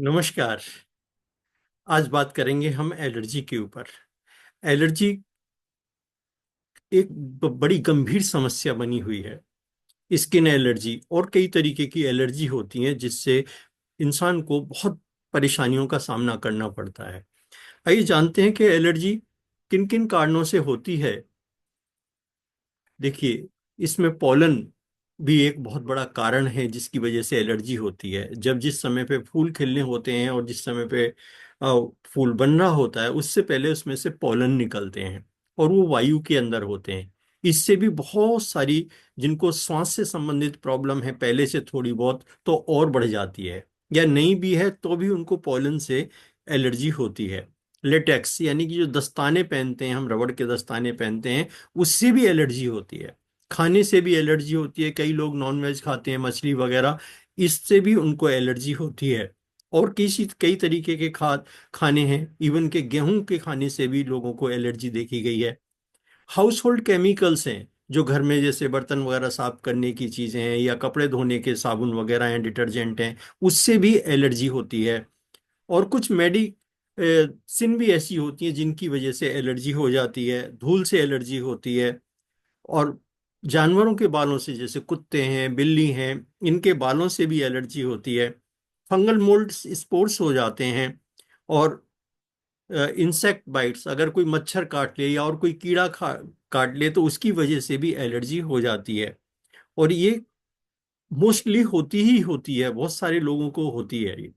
नमस्कार। आज बात करेंगे हम एलर्जी के ऊपर। एलर्जी एक बड़ी गंभीर समस्या बनी हुई है। स्किन एलर्जी और कई तरीके की एलर्जी होती हैं जिससे इंसान को बहुत परेशानियों का सामना करना पड़ता है। आइए जानते हैं कि एलर्जी किन किन कारणों से होती है। देखिए, इसमें पोलन भी एक बहुत बड़ा कारण है जिसकी वजह से एलर्जी होती है। जब जिस समय पे फूल खिलने होते हैं और जिस समय पे फूल बन रहा होता है उससे पहले उसमें से पोलन निकलते हैं और वो वायु के अंदर होते हैं। इससे भी बहुत सारी जिनको श्वास से संबंधित प्रॉब्लम है पहले से थोड़ी बहुत तो और बढ़ जाती है, या नहीं भी है तो भी उनको पोलन से एलर्जी होती है। लेटेक्स यानी कि जो दस्ताने पहनते हैं हम, रबड़ के दस्ताने पहनते हैं, उससे भी एलर्जी होती है। खाने से भी एलर्जी होती है। कई लोग नॉनवेज खाते हैं, मछली वगैरह, इससे भी उनको एलर्जी होती है। और किसी कई तरीके के खाने हैं, इवन के गेहूं के खाने से भी लोगों को एलर्जी देखी गई है। हाउस होल्ड केमिकल्स हैं जो घर में, जैसे बर्तन वगैरह साफ करने की चीजें हैं या कपड़े धोने के साबुन वगैरह हैं, डिटर्जेंट हैं, उससे भी एलर्जी होती है। और कुछ मेडिसिन भी ऐसी होती हैं जिनकी वजह से एलर्जी हो जाती है। धूल से एलर्जी होती है। और जानवरों के बालों से, जैसे कुत्ते हैं, बिल्ली हैं, इनके बालों से भी एलर्जी होती है। फंगल मोल्ड स्पोर्स हो जाते हैं। और इंसेक्ट बाइट्स, अगर कोई मच्छर काट ले या और कोई कीड़ा काट ले तो उसकी वजह से भी एलर्जी हो जाती है। और ये मोस्टली होती ही होती है, बहुत सारे लोगों को होती है ये।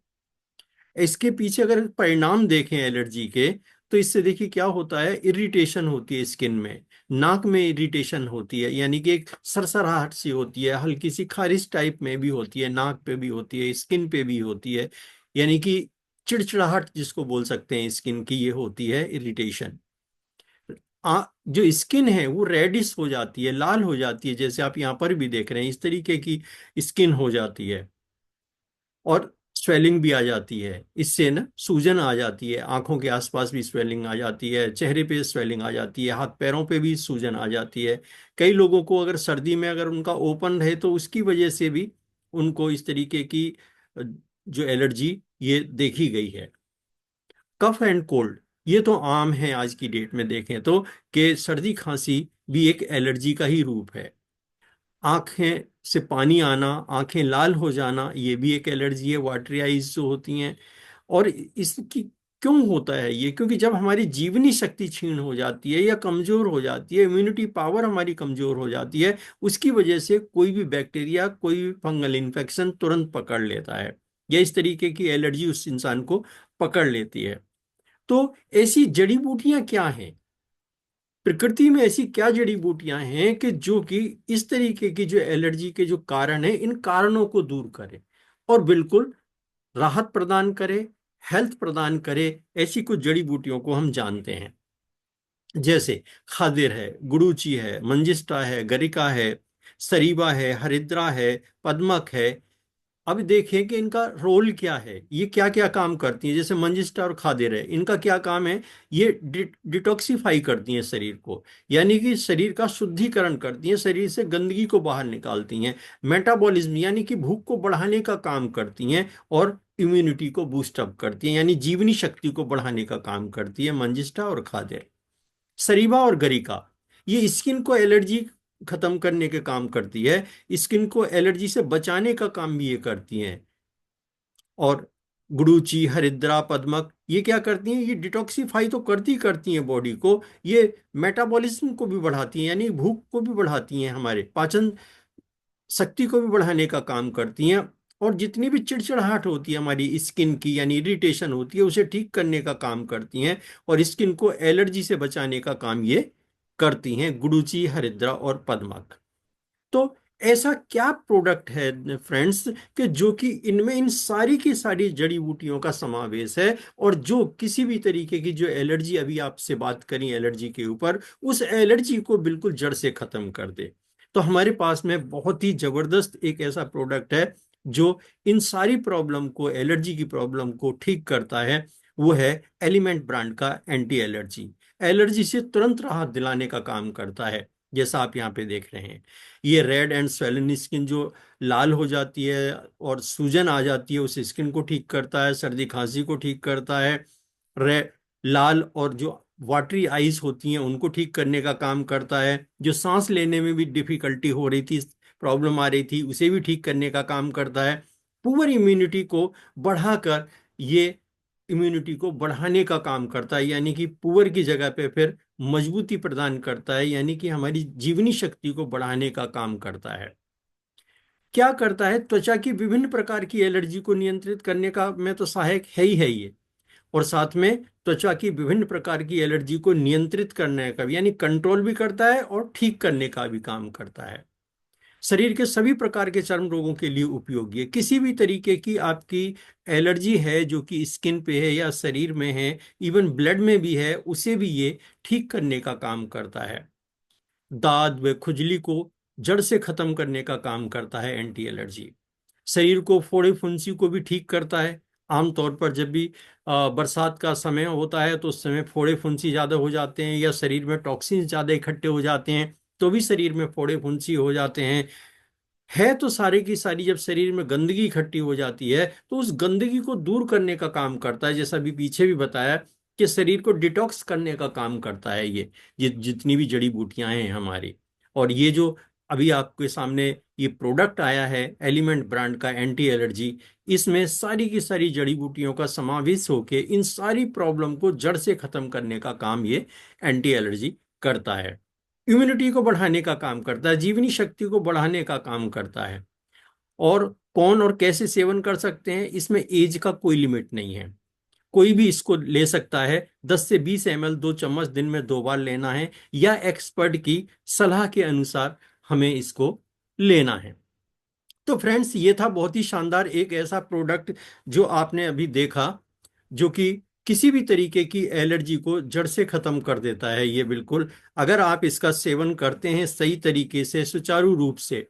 इसके पीछे अगर परिणाम देखें एलर्जी के, तो इससे देखिए क्या होता है। इरिटेशन होती है स्किन में, नाक में इरिटेशन होती है, यानी कि एक सरसराहट सी होती है, हल्की सी खारिश टाइप में भी होती है, नाक पे भी होती है, स्किन पे भी होती है। यानी कि चिड़चिड़ाहट जिसको बोल सकते हैं स्किन की, ये होती है इरिटेशन। जो स्किन है वो रेडिश हो जाती है, लाल हो जाती है, जैसे आप यहाँ पर भी देख रहे हैं इस तरीके की स्किन हो जाती है। और स्वेलिंग भी आ जाती है, इससे ना सूजन आ जाती है, आंखों के आसपास भी स्वेलिंग आ जाती है, चेहरे पे स्वेलिंग आ जाती है, हाथ पैरों पे भी सूजन आ जाती है। कई लोगों को अगर सर्दी में अगर उनका ओपन रहे तो उसकी वजह से भी उनको इस तरीके की जो एलर्जी ये देखी गई है। कफ एंड कोल्ड, ये तो आम है आज की डेट में देखें तो, कि सर्दी खांसी भी एक एलर्जी का ही रूप है। आंखें से पानी आना, आंखें लाल हो जाना, ये भी एक एलर्जी है, वाटरी आइज जो होती हैं। और इसकी क्यों होता है ये? क्योंकि जब हमारी जीवनी शक्ति क्षीण हो जाती है या कमजोर हो जाती है, इम्यूनिटी पावर हमारी कमजोर हो जाती है, उसकी वजह से कोई भी बैक्टीरिया, कोई भी फंगल इन्फेक्शन तुरंत पकड़ लेता है, या इस तरीके की एलर्जी उस इंसान को पकड़ लेती है। तो ऐसी जड़ी बूटियां क्या हैं? प्रकृति में ऐसी क्या जड़ी बूटियां हैं कि जो कि इस तरीके की जो एलर्जी के जो कारण है, इन कारणों को दूर करे और बिल्कुल राहत प्रदान करे, हेल्थ प्रदान करे। ऐसी कुछ जड़ी बूटियों को हम जानते हैं, जैसे खादिर है, गुडूची है, मंजिष्ठा है, गरिका है, सरीबा है, हरिद्रा है, पद्मक है। अब देखें कि इनका रोल क्या है, ये क्या क्या काम करती हैं। जैसे मंजिस्टा और खादिर है, इनका क्या काम है? ये डिटॉक्सिफाई करती हैं शरीर को, यानी कि शरीर का शुद्धिकरण करती हैं, शरीर से गंदगी को बाहर निकालती हैं। मेटाबॉलिज्म यानी कि भूख को बढ़ाने का काम करती हैं। और इम्यूनिटी को बूस्ट अप करती हैं, यानी जीवनी शक्ति को बढ़ाने का काम करती है मंजिस्टा और खादिर। सरीबा और गरिका, ये स्किन को एलर्जी खत्म करने के काम करती है, स्किन को एलर्जी से बचाने का काम भी ये करती हैं। और गुडूची, हरिद्रा, पद्मक, ये क्या करती हैं? ये डिटॉक्सिफाई तो करती करती हैं बॉडी को, ये मेटाबॉलिज्म को भी बढ़ाती हैं, यानी भूख को भी बढ़ाती हैं, हमारे पाचन शक्ति को भी बढ़ाने का काम करती हैं। और जितनी भी चिड़चिड़ाहट होती है हमारी स्किन की, यानी इरिटेशन होती है, उसे ठीक करने का काम करती हैं। और स्किन को एलर्जी से बचाने का काम ये करती हैं, गुडुचि, हरिद्रा और पद्मक। तो ऐसा क्या प्रोडक्ट है फ्रेंड्स, कि जो कि इनमें इन सारी की सारी जड़ी बूटियों का समावेश है, और जो किसी भी तरीके की जो एलर्जी अभी आपसे बात करी एलर्जी के ऊपर, उस एलर्जी को बिल्कुल जड़ से खत्म कर दे। तो हमारे पास में बहुत ही जबरदस्त एक ऐसा प्रोडक्ट है जो इन सारी प्रॉब्लम को, एलर्जी की प्रॉब्लम को ठीक करता है। वो है एलिमेंट ब्रांड का एंटी एलर्जी। एलर्जी से तुरंत राहत दिलाने का काम करता है। जैसा आप यहाँ पे देख रहे हैं। ये रेड एंड स्वेलन स्किन जो लाल हो जाती है और सूजन आ जाती है, उस स्किन को ठीक करता है। सर्दी खांसी को ठीक करता है। रे लाल और जो वाटरी आइज होती हैं उनको ठीक करने का काम करता है। जो सांस लेने में भी डिफिकल्टी हो रही थी, प्रॉब्लम आ रही थी, उसे भी ठीक करने का काम करता है। पुअर इम्यूनिटी को बढ़ाकर ये इम्यूनिटी को बढ़ाने का काम करता है, यानी कि पुअर की जगह पे फिर मजबूती प्रदान करता है, यानी कि हमारी जीवनी शक्ति को बढ़ाने का काम करता है। क्या करता है? त्वचा की विभिन्न प्रकार की एलर्जी को नियंत्रित करने का में तो सहायक है ही है ये, और साथ में त्वचा की विभिन्न प्रकार की एलर्जी को नियंत्रित करने का भी, यानी कंट्रोल भी करता है और ठीक करने का भी काम करता है। शरीर के सभी प्रकार के चर्म रोगों के लिए उपयोगी है। किसी भी तरीके की आपकी एलर्जी है जो कि स्किन पे है या शरीर में है, इवन ब्लड में भी है, उसे भी ये ठीक करने का काम करता है। दाद व खुजली को जड़ से खत्म करने का काम करता है एंटी एलर्जी। शरीर को फोड़े फुंसी को भी ठीक करता है। आमतौर पर जब भी बरसात का समय होता है तो उस समय फोड़े फुंसी ज्यादा हो जाते हैं, या शरीर में टॉक्सिन्स ज्यादा इकट्ठे हो जाते हैं, तो भी शरीर में फोड़े फुंसी हो जाते हैं। है तो सारी की सारी, जब शरीर में गंदगी इकट्ठी हो जाती है तो उस गंदगी को दूर करने का काम करता है। जैसा अभी पीछे भी बताया कि शरीर को डिटॉक्स करने का काम करता है ये जितनी भी जड़ी बूटियां हैं हमारी। और ये जो अभी आपके सामने ये प्रोडक्ट आया है एलिमेंट ब्रांड का एंटी एलर्जी, इसमें सारी की सारी जड़ी बूटियों का समावेश होकर इन सारी प्रॉब्लम को जड़ से खत्म करने का काम ये एंटी एलर्जी करता है। इम्यूनिटी को बढ़ाने का काम करता है, जीवनी शक्ति को बढ़ाने का काम करता है। और कौन और कैसे सेवन कर सकते हैं, इसमें एज का कोई लिमिट नहीं है। कोई भी इसको ले सकता है। 10 से 20 ml 2 चम्मच दिन में 2 बार लेना है, या एक्सपर्ट की सलाह के अनुसार हमें इसको लेना है। तो फ्रेंड्स, ये था बहुत ही शानदार एक ऐसा प्रोडक्ट जो आपने अभी देखा, जो कि किसी भी तरीके की एलर्जी को जड़ से खत्म कर देता है। ये बिल्कुल, अगर आप इसका सेवन करते हैं सही तरीके से, सुचारू रूप से,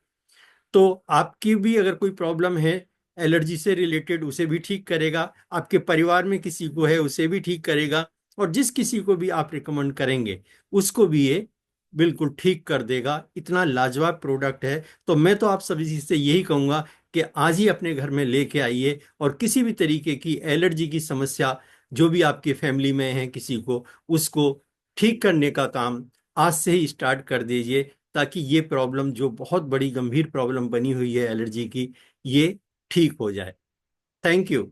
तो आपकी भी अगर कोई प्रॉब्लम है एलर्जी से रिलेटेड, उसे भी ठीक करेगा। आपके परिवार में किसी को है उसे भी ठीक करेगा, और जिस किसी को भी आप रिकमेंड करेंगे उसको भी ये बिल्कुल ठीक कर देगा। इतना लाजवाब प्रोडक्ट है। तो मैं तो आप सभी से यही कहूंगा कि आज ही अपने घर में लेके आइए, और किसी भी तरीके की एलर्जी की समस्या जो भी आपके फैमिली में है किसी को, उसको ठीक करने का काम आज से ही स्टार्ट कर दीजिए, ताकि ये प्रॉब्लम जो बहुत बड़ी गंभीर प्रॉब्लम बनी हुई है एलर्जी की, ये ठीक हो जाए। Thank you.